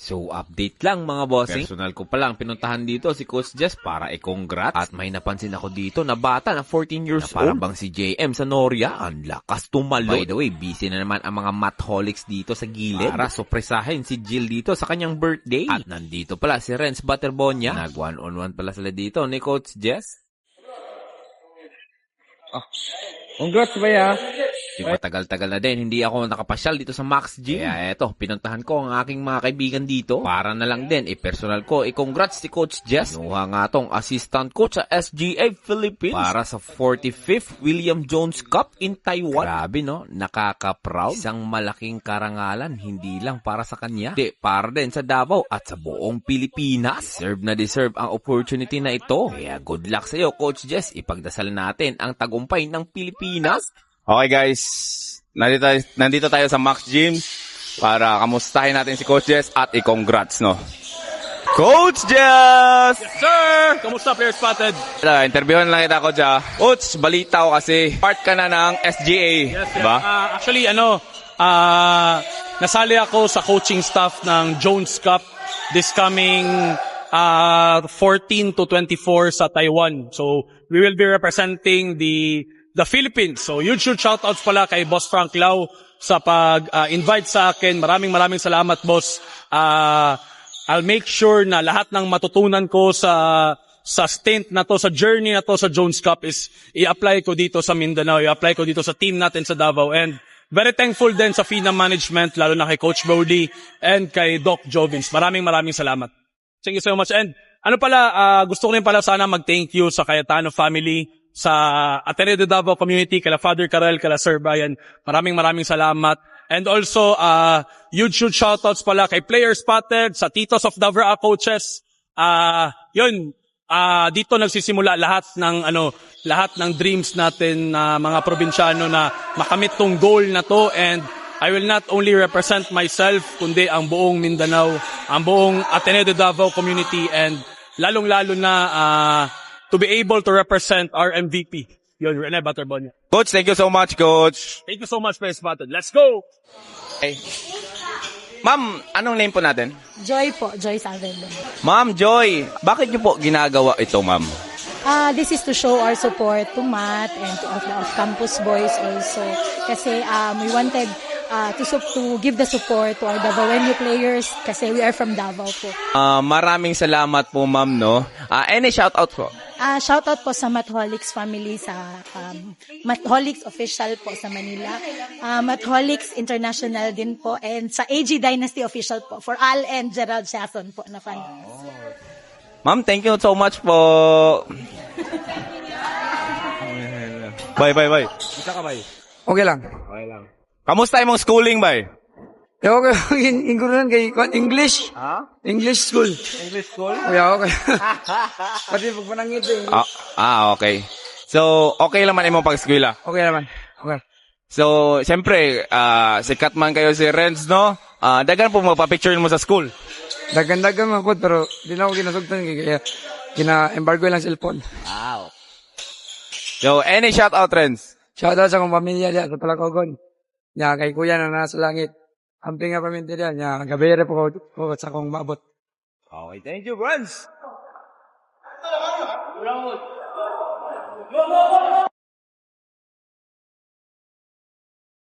So, update lang mga bossing. Personal ko palang pinuntahan dito si Coach Jess para i-congrats. At may napansin ako dito na bata na 14 years old. Parang bang si JM sa Noria. Ang lakas tumalo. By the way, busy na naman ang mga mathholics dito sa gilid. Para supresahin si Jill dito sa kanyang birthday. At nandito pala si Renz Butterbonia. Nag one-on-one pala sila dito ni Coach Jess. Congrats ba ya? Matagal-tagal na din, hindi ako nakapasyal dito sa Max Gym. Kaya eto, pinuntahan ko ang aking mga kaibigan dito. Para na lang din, personal ko, congrats si Coach Jess. Kinuha nga tong assistant coach sa SGA Philippines. Para sa 45th William Jones Cup in Taiwan. Grabe no, nakaka-proud. Isang malaking karangalan, hindi lang para sa kanya. Di, para din sa Davao at sa buong Pilipinas. Deserve ang opportunity na ito. Kaya good luck sa iyo, Coach Jess. Ipagdasal natin ang tagumpay ng Pilipinas. Okay guys, nandito tayo sa Max Gym para kamustahin natin si Coach Jess at i-congrats, no? Coach Jess! Yes, sir! Kamusta, Player Spotted? Interviewin lang kita, Coach. Coach, balita ko kasi part ka na ng SGA, yes. Diba? Actually, nasali ako sa coaching staff ng Jones Cup this coming 14 to 24 sa Taiwan. So, we will be representing the Philippines. So, huge shoutouts pala kay Boss Frank Lau sa pag-invite sa akin. Maraming salamat, Boss. I'll make sure na lahat ng matutunan ko sa stint na to, sa journey na to sa Jones Cup is i-apply ko dito sa Mindanao, i-apply ko dito sa team natin sa Davao. And very thankful din sa FINA management, lalo na kay Coach Brody and kay Doc Jovins. Maraming salamat. Thank you so much. And gusto ko rin pala sana mag-thank you sa Cayetano family, sa Ateneo de Davao community, kala Father Karel, kala Sir Brian. Maraming salamat. And also, huge shoutouts pala kay Player Spotted, sa Titos of Davao coaches. Dito nagsisimula lahat ng dreams natin na mga probinsyano na makamit tong goal na to. And I will not only represent myself, kundi ang buong Mindanao, ang buong Ateneo de Davao community, and lalong-lalo na to be able to represent our MVP. Yun, Rene Butterbonia. Coach, thank you so much, Coach. Thank you so much, Player Spotted. Let's go! Okay. Ma'am, anong name po natin? Joy po, Joy Saavedra. Ma'am Joy, bakit niyo po ginagawa ito, ma'am? This is to show our support to Matt and to the off-campus boys also. Kasi we wanted to give the support to our Davaoenyo players kasi we are from Davao po. Maraming salamat po, ma'am, no? Any shout-out po? Shoutout po sa Mathholics family, sa Mathholics official po sa Manila, Mathholics International din po, and sa AG Dynasty official po, for Al and Gerald Shason po na fan. Ma'am, thank you so much po. Bye. Isa ka, bay? Okay lang. Kamusta imong schooling, bay? Okay, inggunan kay English. English school. English school? Okay. Pati pagpanangit eh. Okay. So, okay naman imong pag-eskwela? Okay naman. Okay. So, siyempre, sikat man kayo si Renz, no? Dagan po magpa-picture mo sa school. Dagan man po, pero di na ako ginasugtan. Kaya kina-embargo lang cellphone. Wow. So, any shout-out, Renz? Shoutout sa akong pamilya diya sa Palacogon. Nya kay kuya na nasa langit. Amping nga pamilya diya. Nya gabere po ko sa akong maabot. Okay, thank you, Renz.